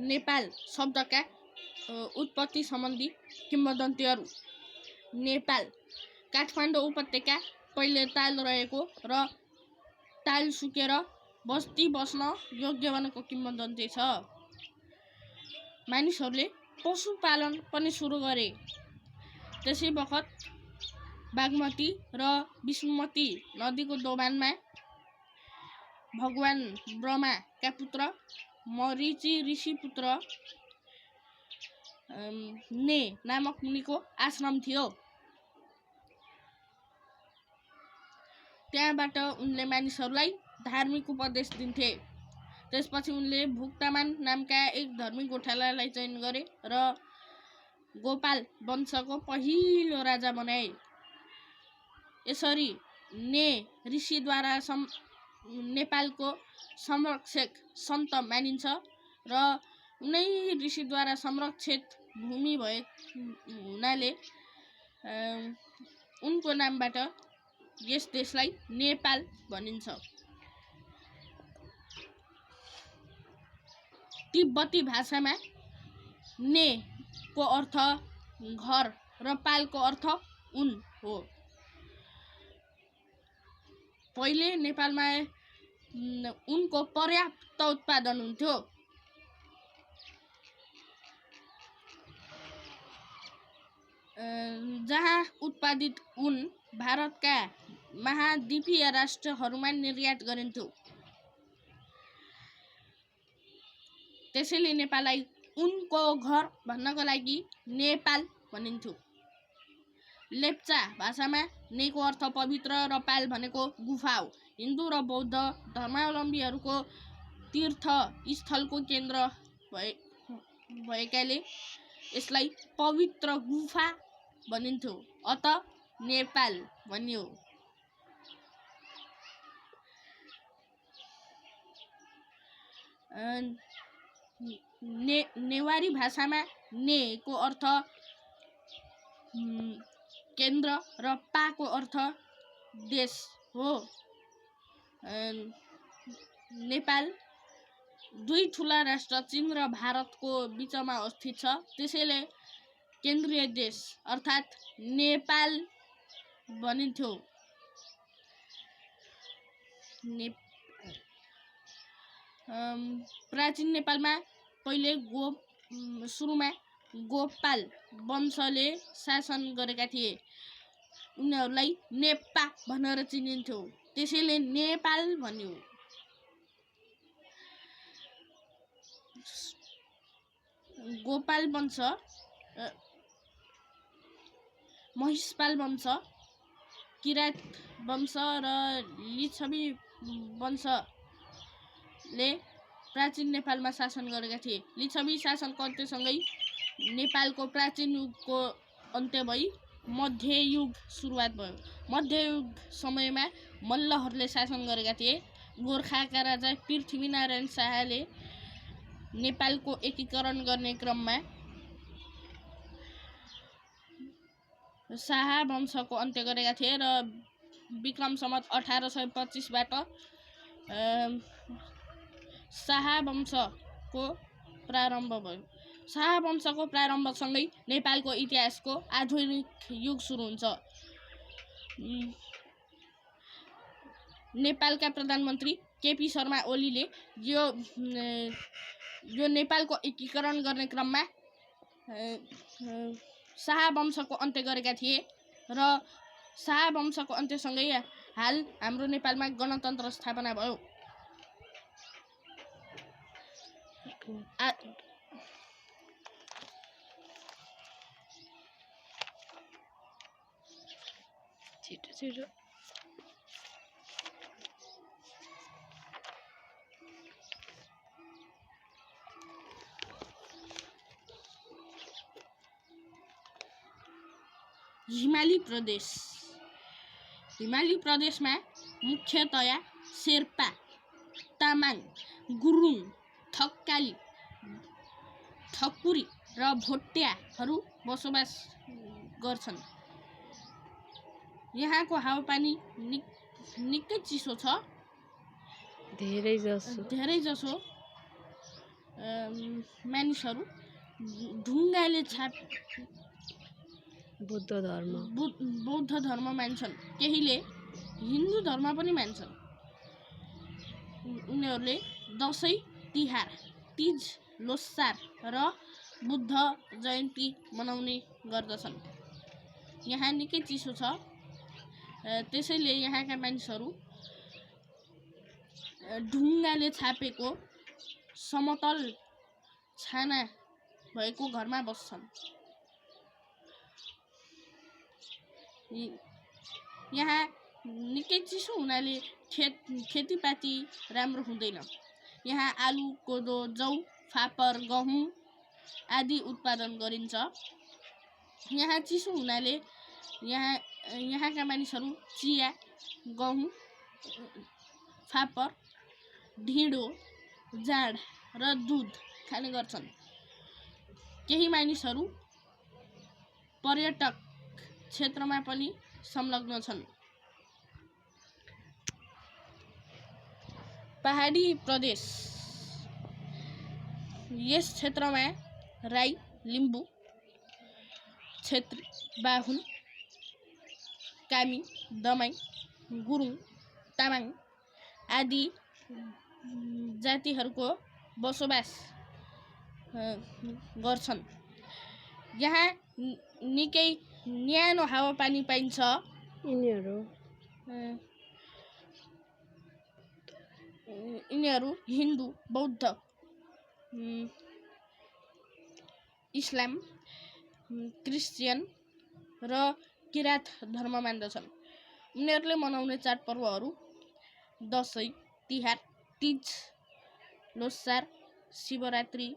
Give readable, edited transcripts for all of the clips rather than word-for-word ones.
नेपाल शब्दका उत्पत्ति सम्बन्धी किम्वदन्तीहरू। नेपाल काठमाडौँ उपत्यका पहिले ताल रहेको र ताल सुकेर बस्ती बस्न योग्य बनेको किम्वदन्ती छ। मानिसहरूले पशुपालन पनि सुरु गरे। त्यसै बखत बागमती र विष्णुमती नदीको दोभानमा भगवान ब्रह्माका पुत्र मरीचि ऋषि पुत्र ने नामक मुनिको आश्रम थियो। त्यहाँबाट उनले मानिसहरूलाई धार्मिक उपदेश दिन्थे। त्यसपछि उनले भुक्तामान नामका एक धर्मी गोठालालाई चयन गरे र गोपाल वंशको पहिलो राजा बनाए। यसरी ने ऋषिद्वारा नेपालको संरक्षक सन्त मानिन्छ र उनै ऋषिद्वारा संरक्षित भूमि भए हुनाले उनको नामबाट यस देशलाई नेपाल भनिन्छ। तिब्बती भाषामा ने को अर्थ घर र पालको अर्थ उन हो। पहिले नेपालमा उनको पर्याप्त उत्पादन हुन्थ्यो। जहाँ उत्पादित उन भारतका महाद्वीपीय राष्ट्रहरूमा निर्यात गरिन्थ्यो। त्यसैले नेपाललाई उनको घर भन्नको लागि नेपाल भनिन्थ्यो। लेप्चा भाषामा नेको अर्थ पवित्र र पाल भनेको गुफा हो। हिन्दू र बौद्ध धर्मावलम्बीहरूको तीर्थ स्थलको केन्द्र भएकाले यसलाई पवित्र गुफा भनिन्थ्यो। अत नेपाल भनियो। नेवारी भाषामा ने को अर्थ केन्द्र र पा को अर्थ देश हो। नेपाल दुई ठुला राष्ट्र चीन र भारतको बीचमा अवस्थित छ। त्यसैले केन्द्रीय देश अर्थात् नेपाल भनिन्थ्यो। प्राचीन नेपालमा पहिले सुरुमा गोपाल वंशले शासन गरेका थिए। उनीहरूलाई नेपा भनेर चिनिन्थ्यो। त्यसैले नेपाल भनियो। गोपाल वंश, महिषपाल वंश, किरात वंश र लिच्छवी वंशले प्राचीन नेपालमा शासन गरेका थिए। लिच्छवी शासनको अन्त्यसँगै नेपालको प्राचीन युगको अन्त्य भई मध्ययुग सुरुवात भयो। मध्ययुग समयमा मल्लहरूले शासन गरेका थिए। गोर्खाका राजा पृथ्वीनारायण शाहले नेपालको एकीकरण गर्ने क्रममा शाह वंशको अन्त्य गरेका थिए र विक्रम सम्वत 1825बाट शाह वंशको प्रारम्भ भयो। शाह वंशको प्रारम्भसँगै नेपालको इतिहासको आधुनिक युग सुरु हुन्छ। नेपालका प्रधानमन्त्री केपी शर्मा ओलीले यो नेपालको एकीकरण गर्ने क्रममा शाह वंशको अन्त्य गरेका थिए र शाह वंशको अन्त्यसँगै हाल हाम्रो नेपालमा गणतन्त्र स्थापना भयो। हिमाली प्रदेश। हिमाली प्रदेशमा मुख्यतया शेर्पा, तामाङ, गुरुङ, थकाली, ठकुरी र भोटियाहरू बसोबास गर्छन्। यहाँको हावापानी निकै चिसो छ। धेरै जसो मानिसहरू ढुङ्गाले बौद्ध धर्म मान्छन्, केहीले हिन्दू धर्म पनि मान्छन्। उनीहरूले दसैँ तिहार, तीज, लोसार र बुद्ध जयन्ती मनाउने गर्दछन्। यहाँ निकै चिसो छ, त्यसैले यहाँका मानिसहरू ढुङ्गाले छापेको समतल छाना भएको घरमा बस्छन्। यहाँ निकै चिसो हुनाले खेतीपाती राम्रो हुँदैन। यहाँ आलु, कोदो, जौ, फापर, गहुँ आदि उत्पादन गरिन्छ। यहाँ चिसो हुनाले यहाँका मानिसहरू चिया, गहुँ, फापर, ढिँडो, जाँड र दुध खाने गर्छन्। केही मानिसहरू पर्यटक क्षेत्रमा पनि संलग्न छन्। पहाडी प्रदेश, यस क्षेत्रमा राई, लिम्बू, क्षेत्री, बाहुन, कामी, दमाई, गुरुङ, तामाङ आदि जातिहरूको बसोबास गर्छन्। यहाँ निकै न्यानो हावापानी पाइन्छ। यिनीहरू हिन्दू, बौद्ध, इस्लाम, क्रिस्चियन र किरात धर्म मान्दछन्। उनीहरूले मनाउने चाडपर्वहरू दसैँ, तिहार, तीज, लोसार, शिवरात्रि,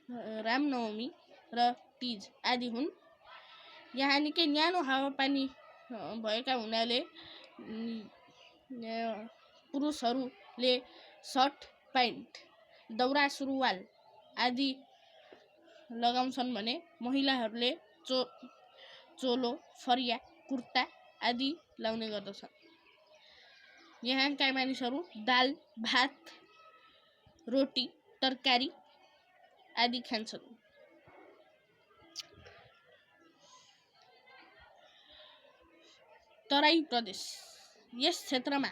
रामनवमी र तीज आदि हुन्। यहाँ निकै न्यानो हावापानी भएका हुनाले पुरुषहरूले सर्ट, प्यान्ट, दौरा सुरुवाल आदि लगाउँछन् भने महिलाहरूले चोलो, फरिया, कुर्ता आदि लाउने गर्दछन्। यहाँका मानिसहरू दाल, भात, रोटी, तरकारी आदि खान्छन्। तराई प्रदेश, यस क्षेत्रमा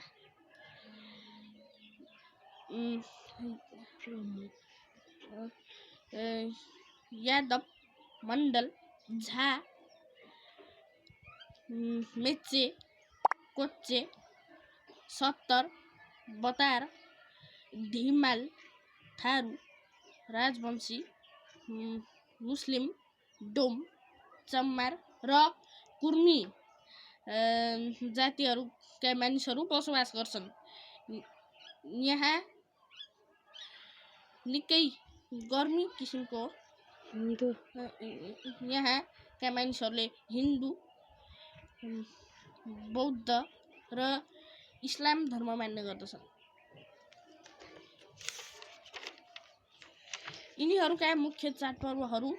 यादव, मण्डल, झा, मेचे, कोच्चे, सत्तर, बतार, धिमाल, थारू, राजवंशी, मुस्लिम, डोम, चम्मार र कुर्मी जातिहरूका मानिसहरू बसोबास गर्छन्। यहाँ निकै गर्मी किसिमको यहाँका मानिसहरूले हिन्दू, बौद्ध र इस्लाम धर्म मान्ने गर्दछन्। यिनीहरूका मुख्य चाडपर्वहरू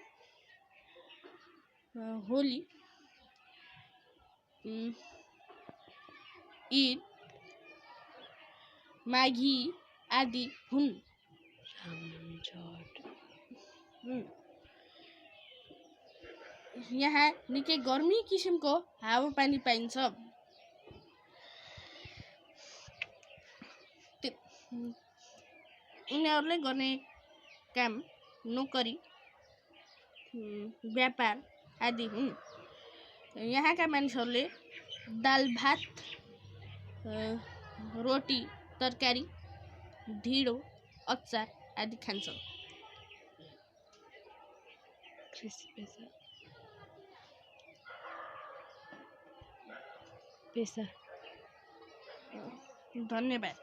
होली, ईद, माघी आदि हुन्। यहाँ निकै गर्मी किसिमको हावापानी पाइन्छ। उनीहरूले गर्ने काम नोकरी, व्यापार आदि हुन्। यहाँका मानिसहरूले दाल, भात, रोटी, तरकारी, ढिँडो, अचार आदि खान्छन्। धन्यवाद।